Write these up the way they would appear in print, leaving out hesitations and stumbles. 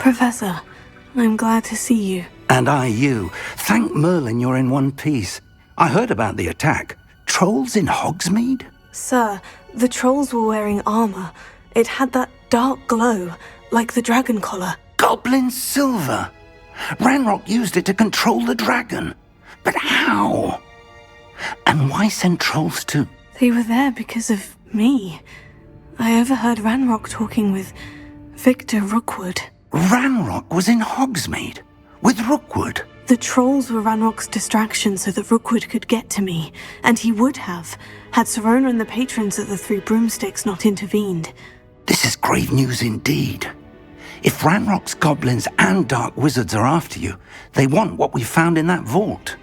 Professor, I'm glad to see you. And I you. Thank Merlin you're in one piece. I heard about the attack. Trolls in Hogsmeade? Sir, the trolls were wearing armor. It had that dark glow, like the dragon collar. Goblin silver! Ranrock used it to control the dragon. But how? And why send trolls to... They were there because of me. I overheard Ranrock talking with Victor Rookwood. Ranrock was in Hogsmeade? With Rookwood? The trolls were Ranrock's distraction so that Rookwood could get to me, and he would have, had Serona and the patrons at the Three Broomsticks not intervened. This is grave news indeed. If Ranrock's goblins and dark wizards are after you, they want what we found in that vault.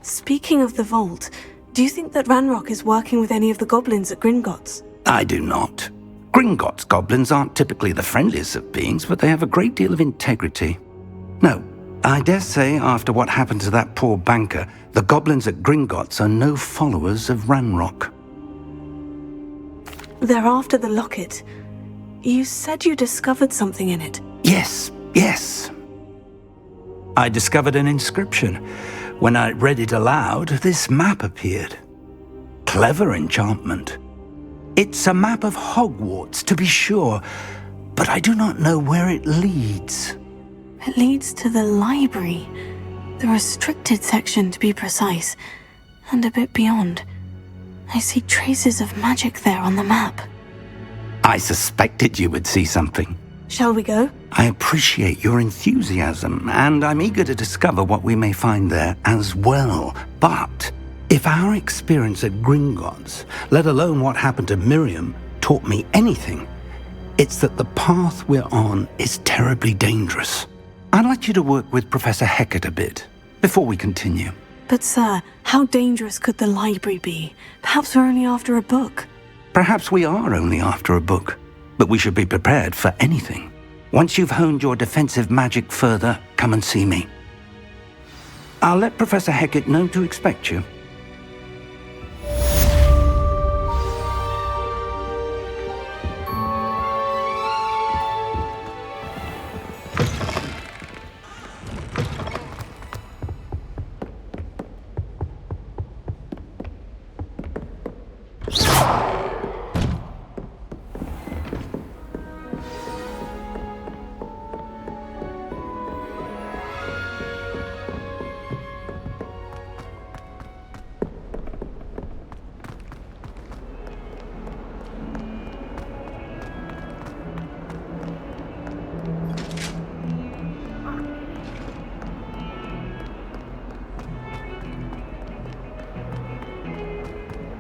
Speaking of the vault, do you think that Ranrock is working with any of the goblins at Gringotts? I do not. Gringotts goblins aren't typically the friendliest of beings, but they have a great deal of integrity. No, I dare say after what happened to that poor banker, the goblins at Gringotts are no followers of Ranrock. They're after the locket. You said you discovered something in it. Yes. I discovered an inscription. When I read it aloud, this map appeared. Clever enchantment. It's a map of Hogwarts, to be sure, but I do not know where it leads. It leads to the library. The restricted section, to be precise. And a bit beyond. I see traces of magic there on the map. I suspected you would see something. Shall we go? I appreciate your enthusiasm, and I'm eager to discover what we may find there as well. But if our experience at Gringotts, let alone what happened to Miriam, taught me anything, it's that the path we're on is terribly dangerous. I'd like you to work with Professor Hecat a bit, before we continue. But sir, how dangerous could the library be? Perhaps we're only after a book. Perhaps we are only after a book, but we should be prepared for anything. Once you've honed your defensive magic further, come and see me. I'll let Professor Hecat know to expect you.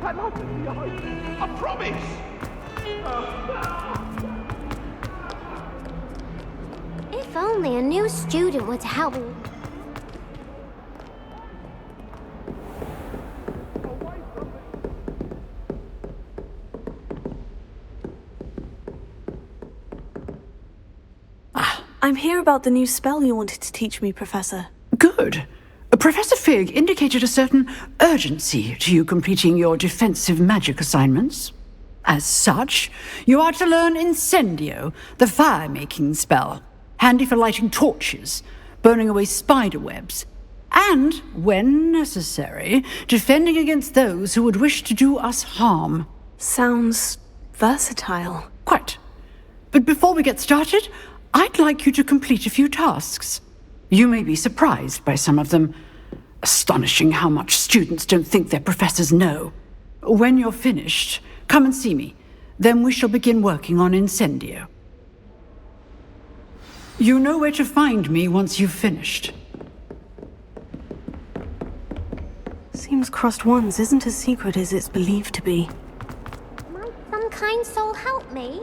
I promise! If only a new student would help. I'm here about the new spell you wanted to teach me, Professor. Good. Professor Fig indicated a certain urgency to you completing your defensive magic assignments. As such, you are to learn Incendio, the fire-making spell, handy for lighting torches, burning away spider webs, and, when necessary, defending against those who would wish to do us harm. Sounds versatile. Quite. But before we get started, I'd like you to complete a few tasks. You may be surprised by some of them. Astonishing how much students don't think their professors know. When you're finished, come and see me. Then we shall begin working on Incendio. You know where to find me once you've finished. Seems crossed wands isn't as secret as it's believed to be. Might some kind soul help me?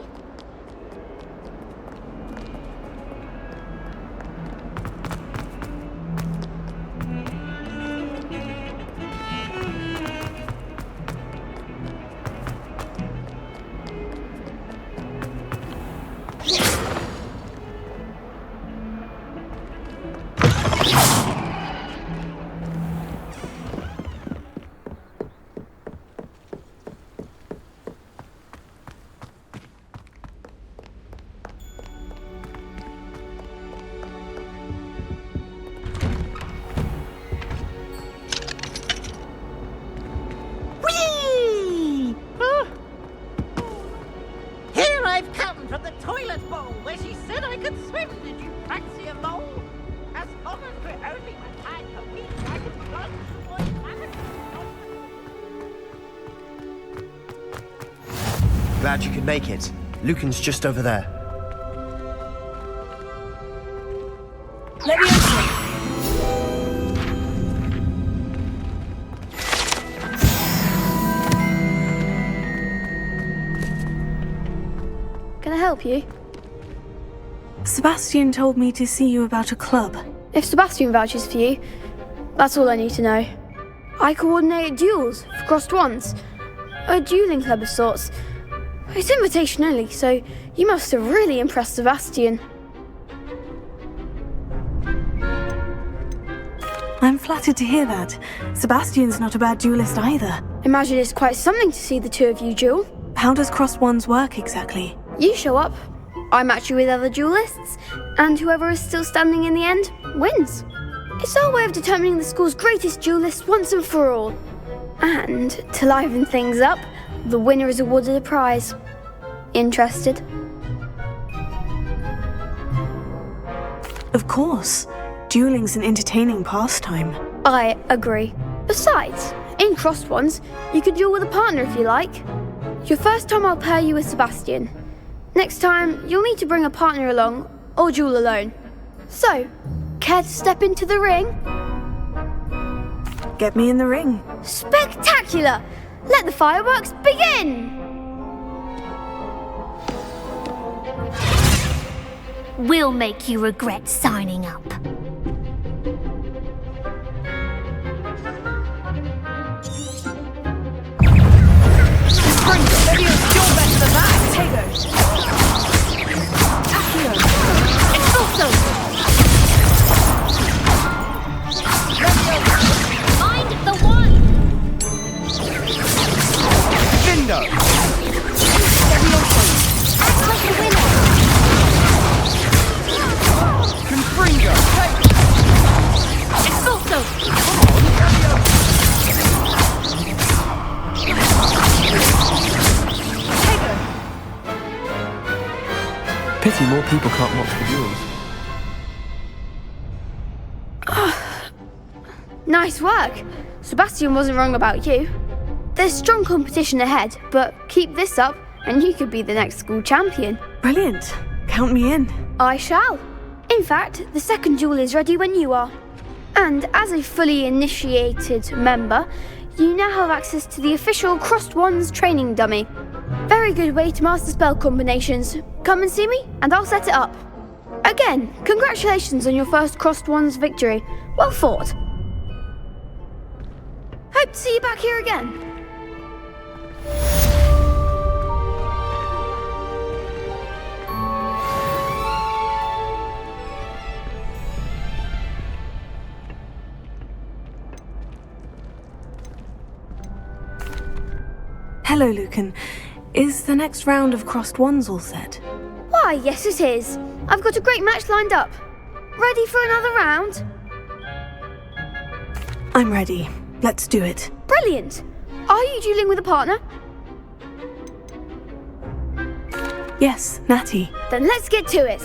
Glad you could make it. Lucan's just over there. Can I help you? Sebastian told me to see you about a club. If Sebastian vouches for you, that's all I need to know. I coordinate duels for crossed wands. A dueling club of sorts. It's invitation only, so you must have really impressed Sebastian. I'm flattered to hear that. Sebastian's not a bad duelist either. Imagine it's quite something to see the two of you duel. How does crossed wands work exactly? You show up, I match you with other duelists, and whoever is still standing in the end wins. It's our way of determining the school's greatest duelist once and for all. And to liven things up, the winner is awarded a prize. Interested? Of course. Dueling's an entertaining pastime. I agree. Besides, in crossed ones, you can duel with a partner if you like. Your first time I'll pair you with Sebastian. Next time, you'll need to bring a partner along, or duel alone. So, care to step into the ring? Get me in the ring. Spectacular! Let the fireworks begin! We'll make you regret signing up. Mind the one! Vindo! Act like a winner! Confringo! Expulso! Pity more people can't watch the duels. Nice work! Sebastian wasn't wrong about you. There's strong competition ahead, but keep this up and you could be the next school champion. Brilliant. Count me in. I shall. In fact, the second duel is ready when you are. And as a fully initiated member, you now have access to the official Crossed Wands training dummy. Very good way to master spell combinations. Come and see me, and I'll set it up. Again, congratulations on your first Crossed Wands victory. Well fought. Hope to see you back here again. Hello, Lucan. Is the next round of crossed wands all set? Why, yes it is. I've got a great match lined up. Ready for another round? I'm ready. Let's do it. Brilliant. Are you dueling with a partner? Yes, Natty. Then let's get to it.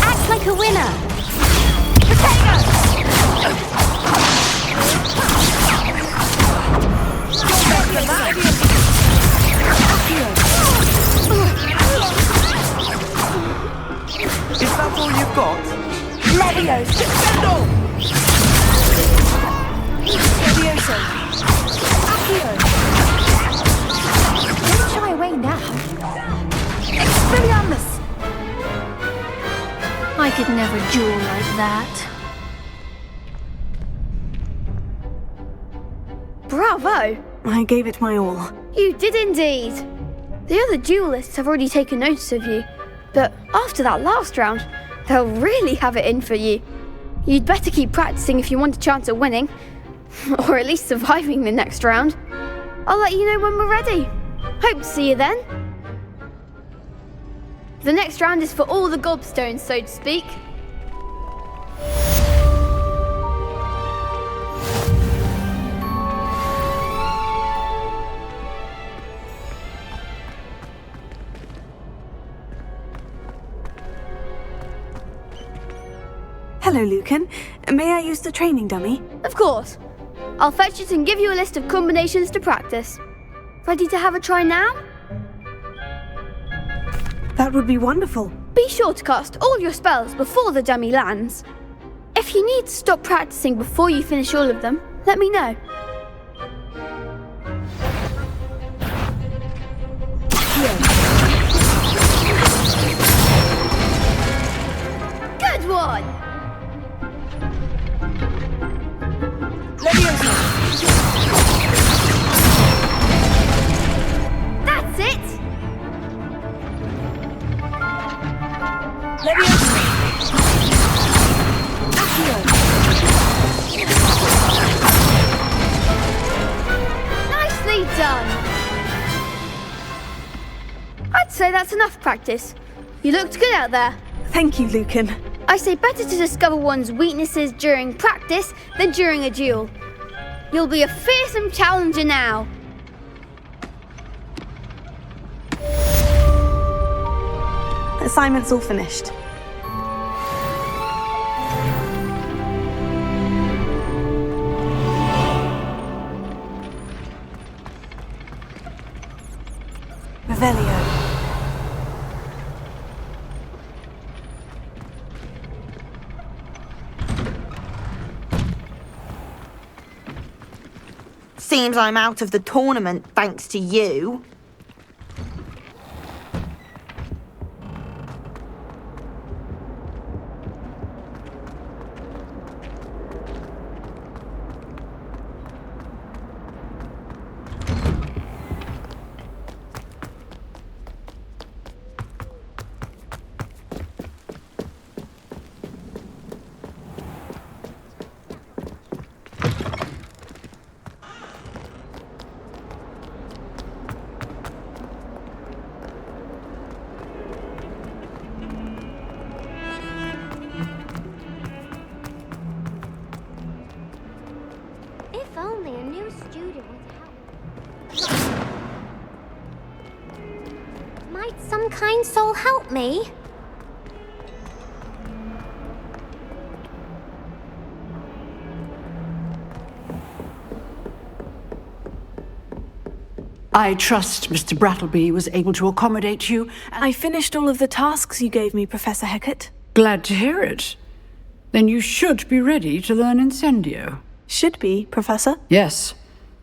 Act like a winner! Is that all you've got? Leviosa! Leviosa! Accio! Don't shy away now. Expelliarmus! I could never duel like that. Bravo! I gave it my all. You did indeed. The other duelists have already taken notice of you, but after that last round, they'll really have it in for you. You'd better keep practicing if you want a chance at winning, or at least surviving the next round. I'll let you know when we're ready. Hope to see you then. The next round is for all the gobstones, so to speak. Hello, Lucan. May I use the training dummy? Of course. I'll fetch it and give you a list of combinations to practice. Ready to have a try now? That would be wonderful. Be sure to cast all your spells before the dummy lands. If you need to stop practicing before you finish all of them, let me know. Good one! That's it! Nicely done! I'd say that's enough practice. You looked good out there. Thank you, Lucan. I say better to discover one's weaknesses during practice than during a duel. You'll be a fearsome challenger now. Assignment's all finished. Revelio. Seems I'm out of the tournament thanks to you. If only a new student would help. Might some kind soul help me? I trust Mr. Brattleby was able to accommodate you. I finished all of the tasks you gave me, Professor Hecat. Glad to hear it. Then you should be ready to learn Incendio. Should be, Professor. Yes.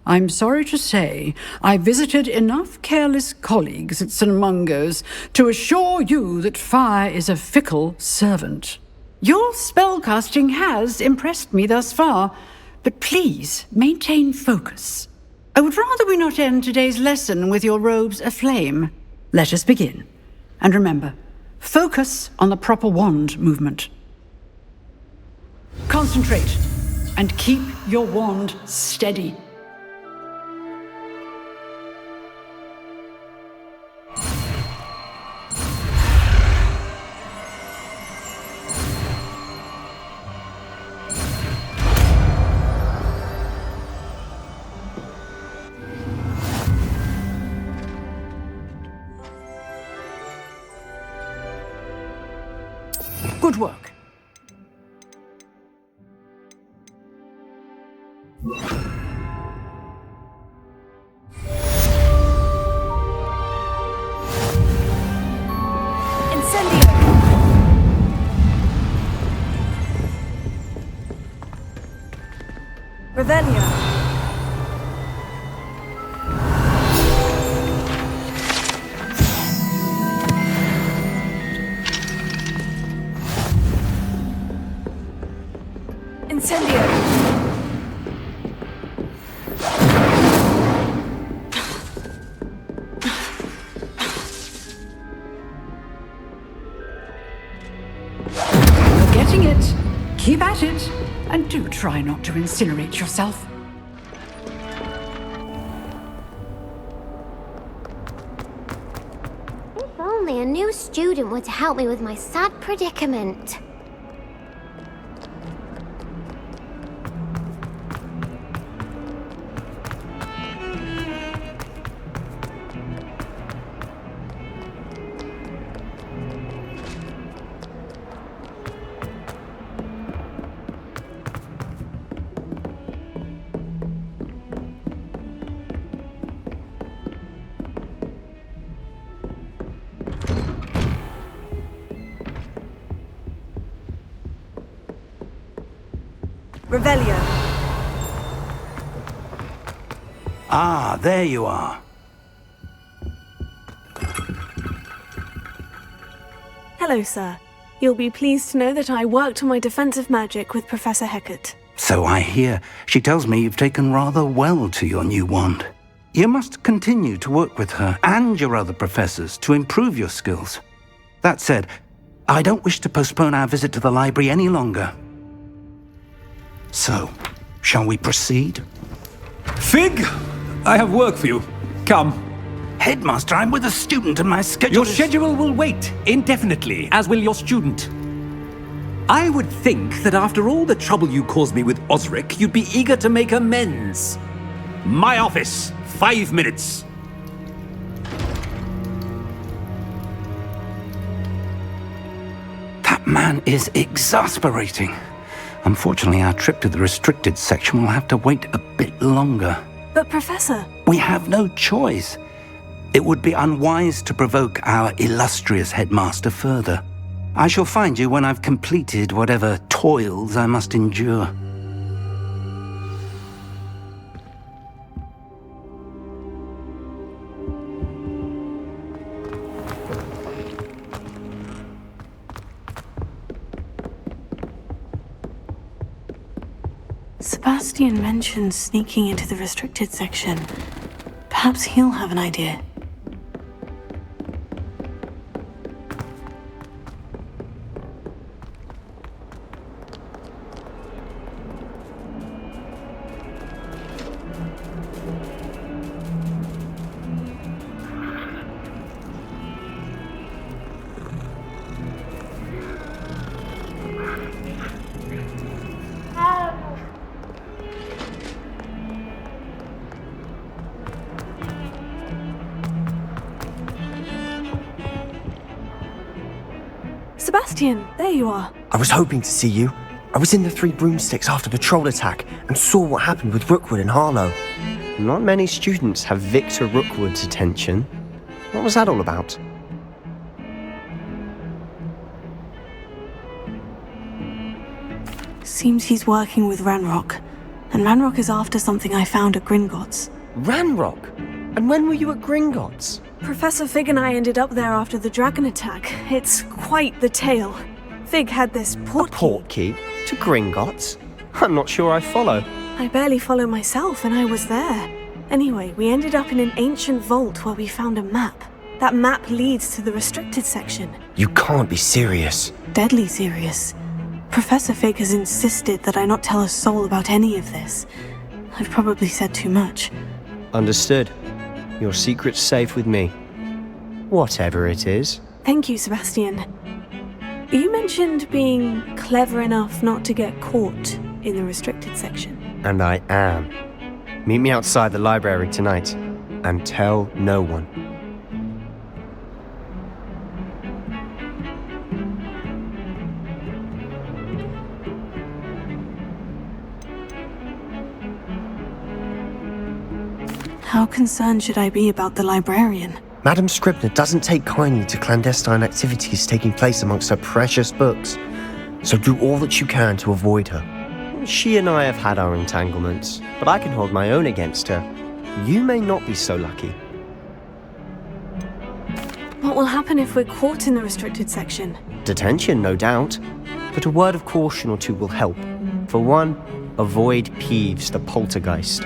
I'm sorry to say, I visited enough careless colleagues at St. Mungo's to assure you that fire is a fickle servant. Your spellcasting has impressed me thus far, but please maintain focus. I would rather we not end today's lesson with your robes aflame. Let us begin. And remember, focus on the proper wand movement. Concentrate and keep your wand steady. Good work. Incendio! Revelio. Incendio! You're getting it. Keep at it. And do try not to incinerate yourself. If only a new student were to help me with my sad predicament. Revelio. Ah, there you are. Hello, sir. You'll be pleased to know that I worked on my defensive magic with Professor Heckert. So I hear. She tells me you've taken rather well to your new wand. You must continue to work with her and your other professors to improve your skills. That said, I don't wish to postpone our visit to the library any longer. So, shall we proceed? Fig! I have work for you. Come. Headmaster, I'm with a student and my schedule Your schedule will wait indefinitely, as will your student. I would think that after all the trouble you caused me with Osric, you'd be eager to make amends. My office, 5 minutes. That man is exasperating. Unfortunately, our trip to the restricted section will have to wait a bit longer. But, Professor... We have no choice. It would be unwise to provoke our illustrious headmaster further. I shall find you when I've completed whatever toils I must endure. Sebastian mentioned sneaking into the restricted section. Perhaps he'll have an idea. Sebastian, there you are. I was hoping to see you. I was in the Three Broomsticks after the troll attack and saw what happened with Rookwood and Harlow. Not many students have Victor Rookwood's attention. What was that all about? Seems he's working with Ranrock. And Ranrock is after something I found at Gringotts. Ranrock? And when were you at Gringotts? Professor Fig and I ended up there after the dragon attack. It's quite the tale. Fig had this portkey to Gringotts? I'm not sure I follow. I barely follow myself, and I was there. Anyway, we ended up in an ancient vault where we found a map. That map leads to the restricted section. You can't be serious. Deadly serious. Professor Fig has insisted that I not tell a soul about any of this. I've probably said too much. Understood. Your secret's safe with me. Whatever it is. Thank you, Sebastian. You mentioned being clever enough not to get caught in the restricted section. And I am. Meet me outside the library tonight, and tell no one. How concerned should I be about the librarian? Madam Scribner doesn't take kindly to clandestine activities taking place amongst her precious books, so do all that you can to avoid her. She and I have had our entanglements, but I can hold my own against her. You may not be so lucky. What will happen if we're caught in the restricted section? Detention, no doubt, but a word of caution or two will help. For one, avoid Peeves the poltergeist.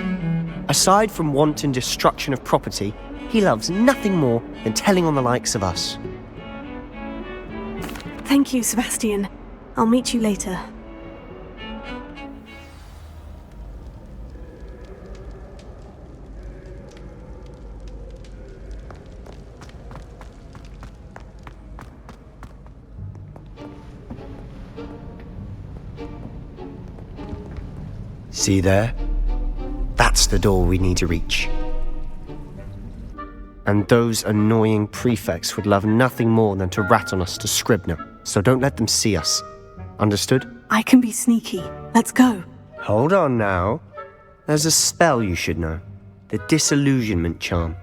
Aside from wanton destruction of property, he loves nothing more than telling on the likes of us. Thank you, Sebastian. I'll meet you later. See there? That's the door we need to reach. And those annoying prefects would love nothing more than to rat on us to Scribner, so don't let them see us. Understood? I can be sneaky. Let's go. Hold on now. There's a spell you should know. The Disillusionment Charm.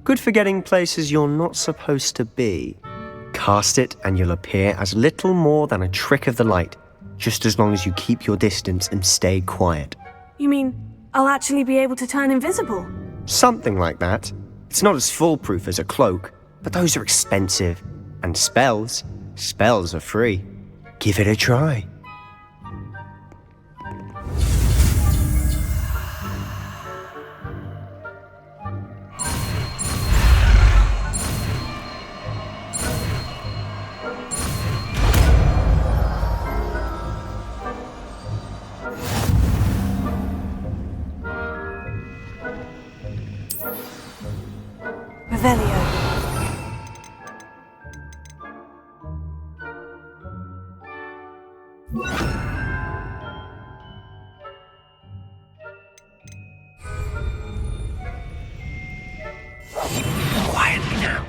Good for getting places you're not supposed to be. Cast it and you'll appear as little more than a trick of the light. just as long as you keep your distance and stay quiet. You mean I'll actually be able to turn invisible? Something like that. It's not as foolproof as a cloak, but those are expensive. And spells are free. Give it a try. Revelio. Quietly now.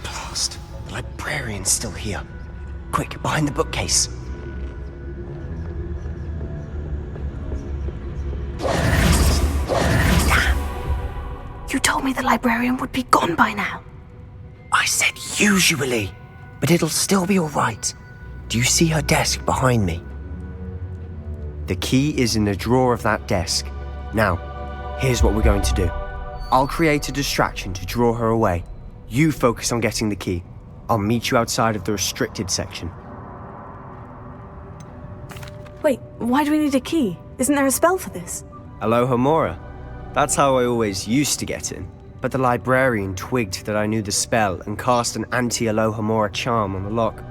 Blast. The librarian's still here. Quick, behind the bookcase. You told me the librarian would be gone by now. I said usually, but it'll still be all right. Do you see her desk behind me? The key is in the drawer of that desk. Now, here's what we're going to do. I'll create a distraction to draw her away. You focus on getting the key. I'll meet you outside of the restricted section. Wait, why do we need a key? Isn't there a spell for this? Alohomora. That's how I always used to get in. But the librarian twigged that I knew the spell and cast an anti-Alohomora charm on the lock.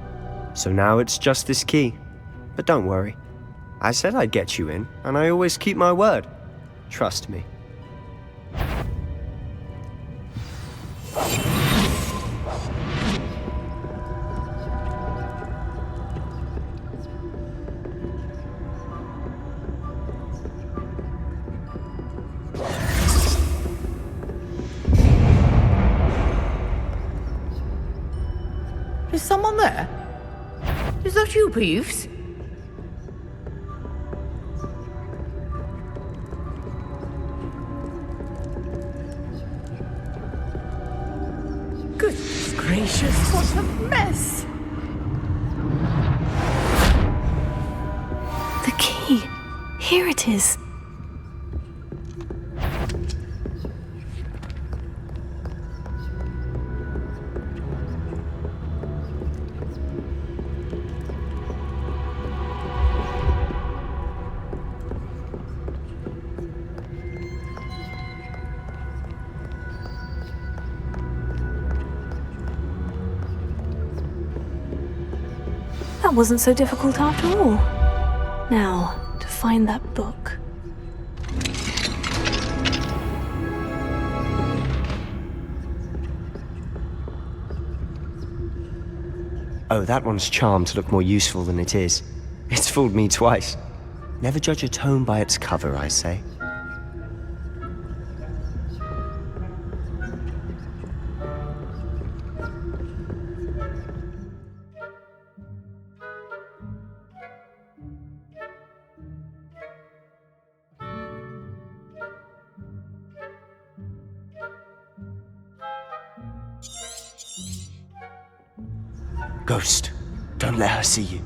So now it's just this key. But don't worry. I said I'd get you in, and I always keep my word. Trust me. Is someone there? Is that you, Peeves? Goodness gracious, what a mess! The key. Here it is. That wasn't so difficult after all. Now, to find that book. Oh, that one's charmed to look more useful than it is. It's fooled me twice. Never judge a tome by its cover, I say. Ghost, don't let her see you.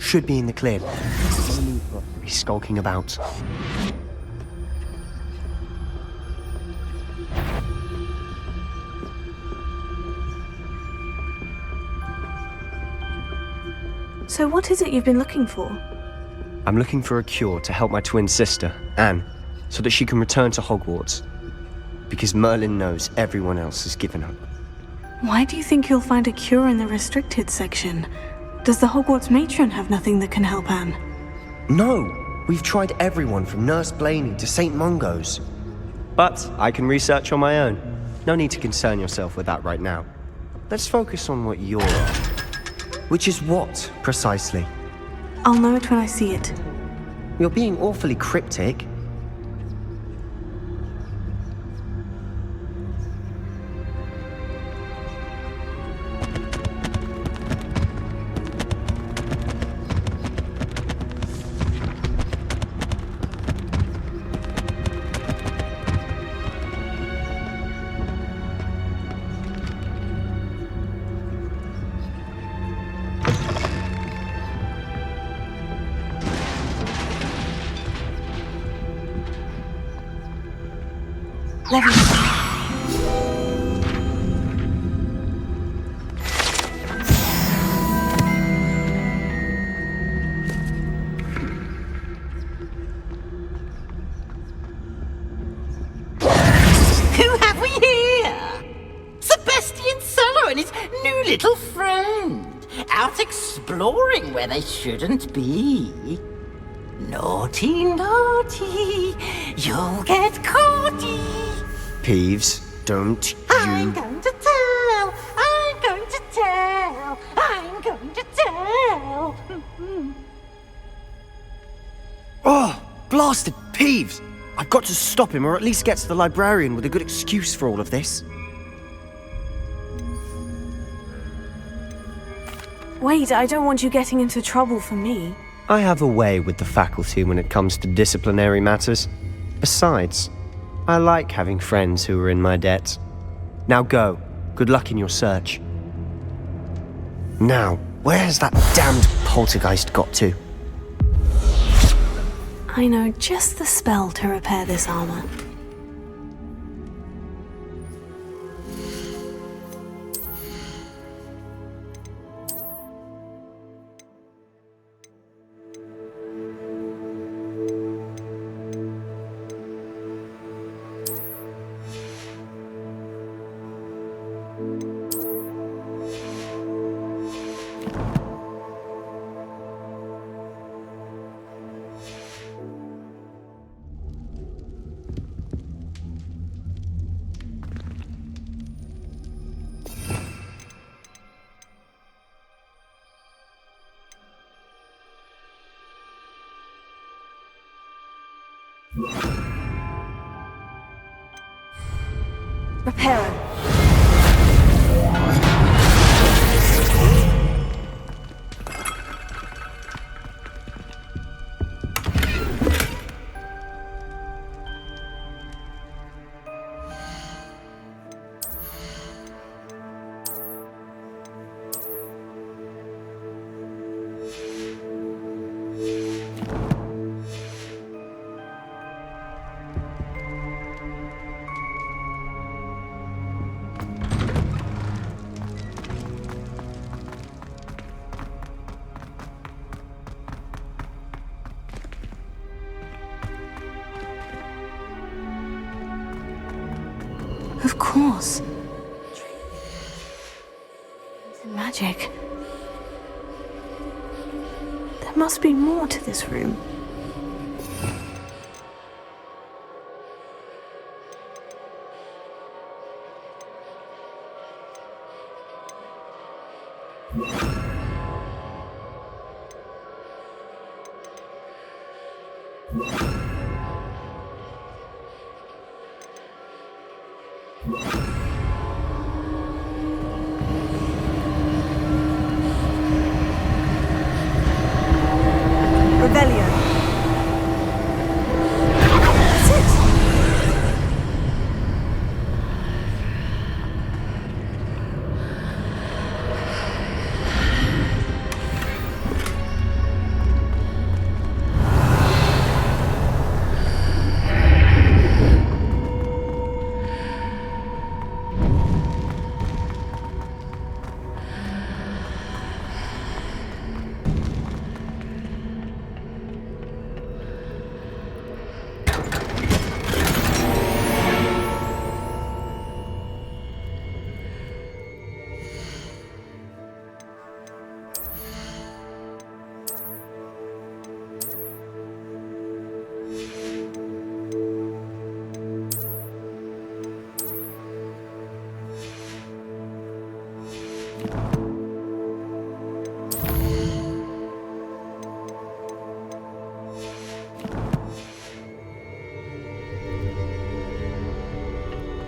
should be in the clear. No need for us to be skulking about. So what is it you've been looking for? I'm looking for a cure to help my twin sister, Anne, so that she can return to Hogwarts. Because Merlin knows everyone else has given up. Why do you think you'll find a cure in the restricted section? Does the Hogwarts matron have nothing that can help Anne? No! We've tried everyone from Nurse Blaney to St. Mungo's. But I can research on my own. No need to concern yourself with that right now. Let's focus on what you're after. Which is what, precisely? I'll know it when I see it. You're being awfully cryptic. Who have we here? Sebastian Sallow and his new little friend, out exploring where they shouldn't be. Naughty, naughty, you'll get caughty. Peeves, don't I'm you... going to tell, I'm going to tell, I'm going to tell. Oh, blasted Peeves! I've got to stop him, or at least get to the librarian with a good excuse for all of this. Wait, I don't want you getting into trouble for me. I have a way with the faculty when it comes to disciplinary matters. Besides, I like having friends who are in my debt. Now go. Good luck in your search. Now, where has that damned poltergeist got to? I know just the spell to repair this armor. Repair. Of course. It's magic. There must be more to this room. Rebellion. That's it.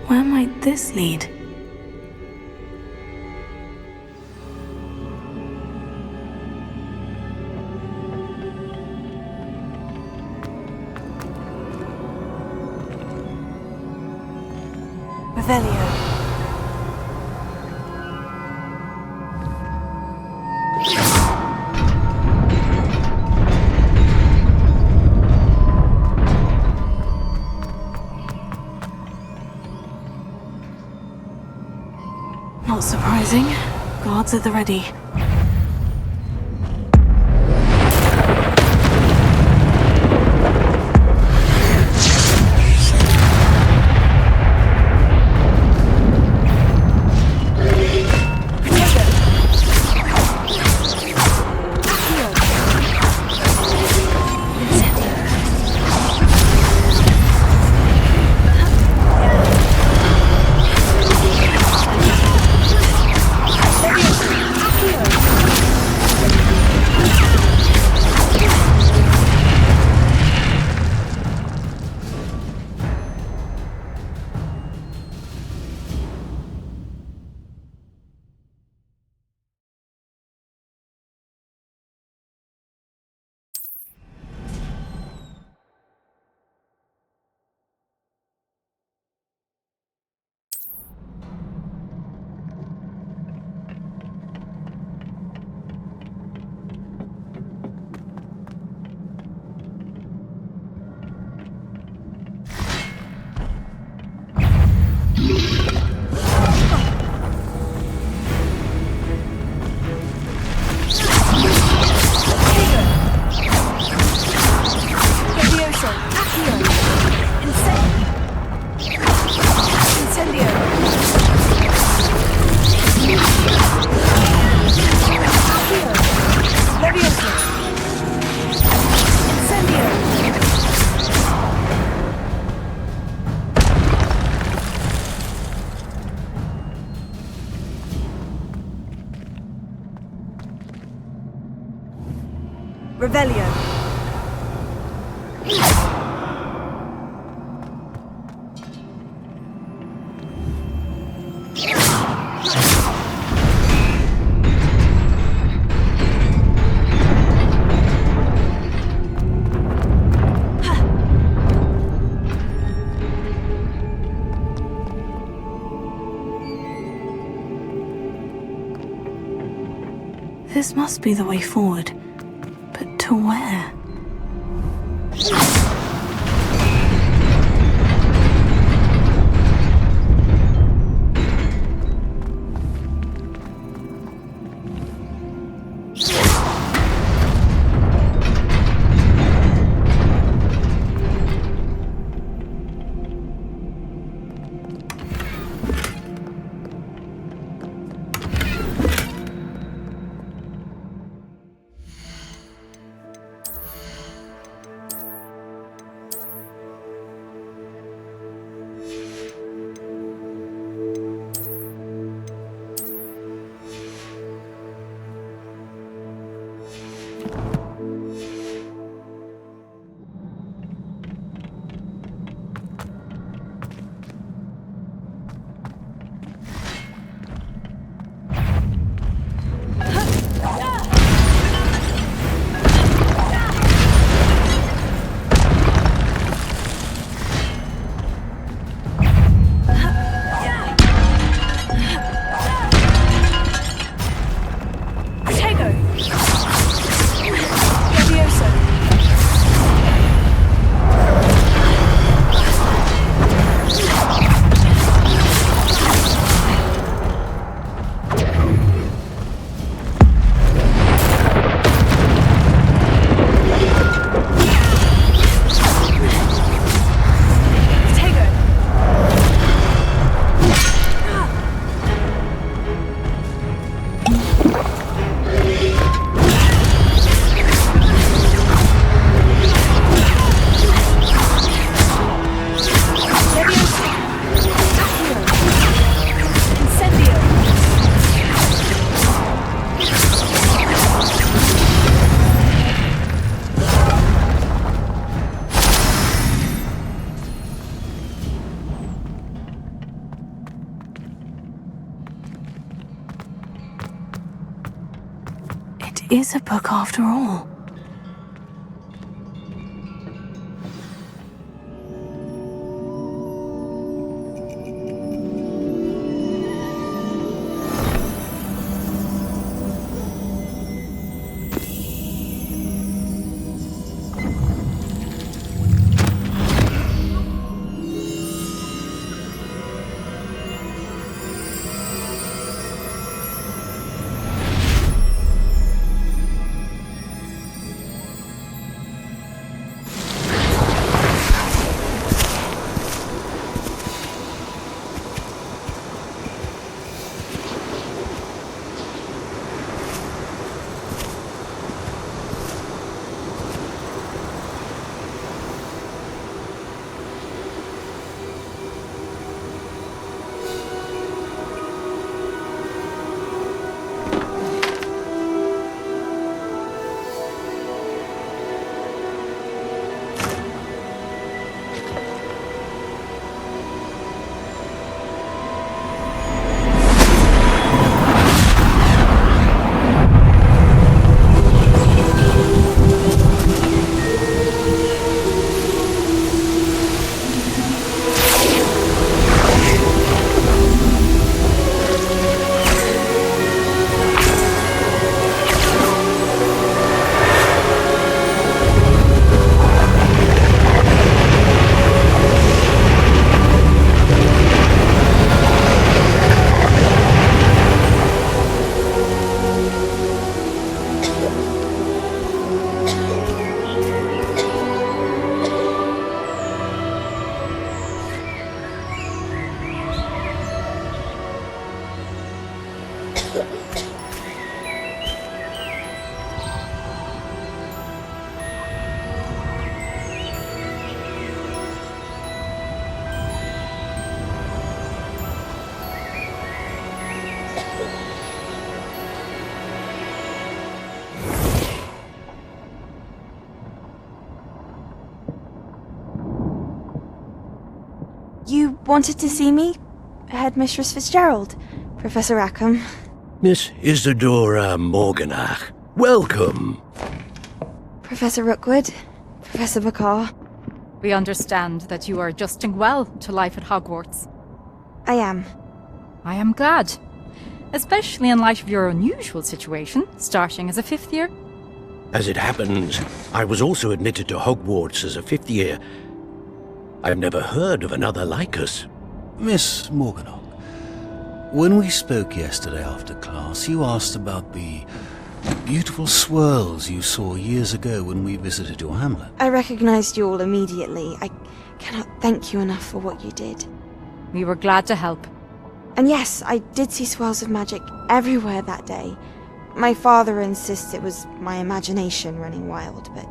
Where might this lead? Revelio. Not surprising. Guards at the ready. Revelio. This must be the way forward. But to where? is a book after all. You wanted to see me? Headmistress Fitzgerald? Professor Rackham? Miss Isadora Morganach, welcome. Professor Rookwood? Professor Bakar? We understand that you are adjusting well to life at Hogwarts. I am. I am glad. Especially in light of your unusual situation, starting as a 5th year. As it happens, I was also admitted to Hogwarts as a 5th year. I've never heard of another like us. Miss Morganach, when we spoke yesterday after class, you asked about the beautiful swirls you saw years ago when we visited your hamlet. I recognized you all immediately. I cannot thank you enough for what you did. We were glad to help. And yes, I did see swirls of magic everywhere that day. My father insists it was my imagination running wild, but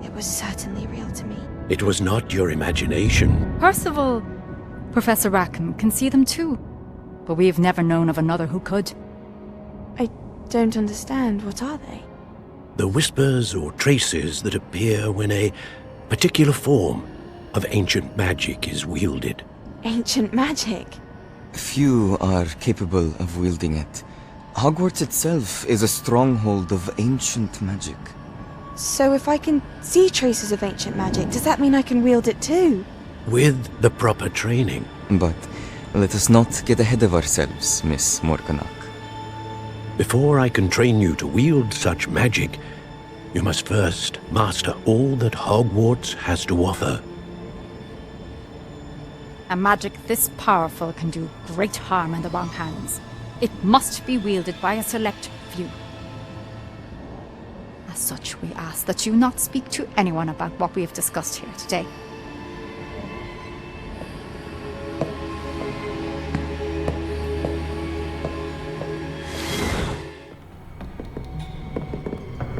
it was certainly real to me. It was not your imagination. Percival, Professor Rackham can see them too, but we've never known of another who could. I don't understand. What are they? The whispers or traces that appear when a particular form of ancient magic is wielded. Ancient magic? Few are capable of wielding it. Hogwarts itself is a stronghold of ancient magic. So if I can see traces of ancient magic, does that mean I can wield it too? With the proper training. But let us not get ahead of ourselves, Miss Morganach. Before I can train you to wield such magic, you must first master all that Hogwarts has to offer. A magic this powerful can do great harm in the wrong hands. It must be wielded by a select few. As such, we ask that you not speak to anyone about what we have discussed here today.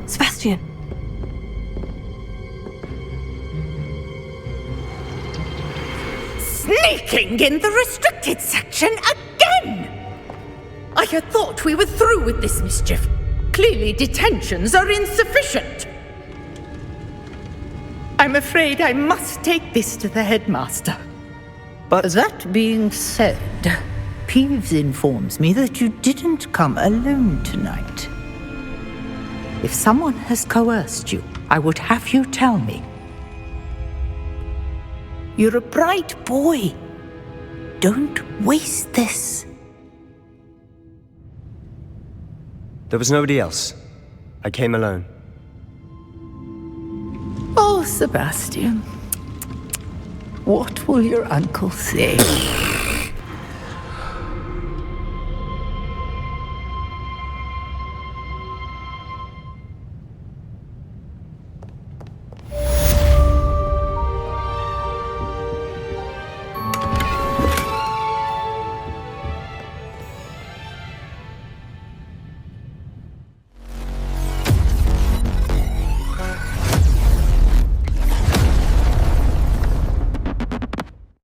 Sebastian. Sneaking in the restricted section again! I had thought we were through with this mischief. Clearly detentions are insufficient. I'm afraid I must take this to the headmaster. But that being said, Peeves informs me that you didn't come alone tonight. If someone has coerced you, I would have you tell me. You're a bright boy. Don't waste this. There was nobody else. I came alone. Oh, Sebastian. What will your uncle say?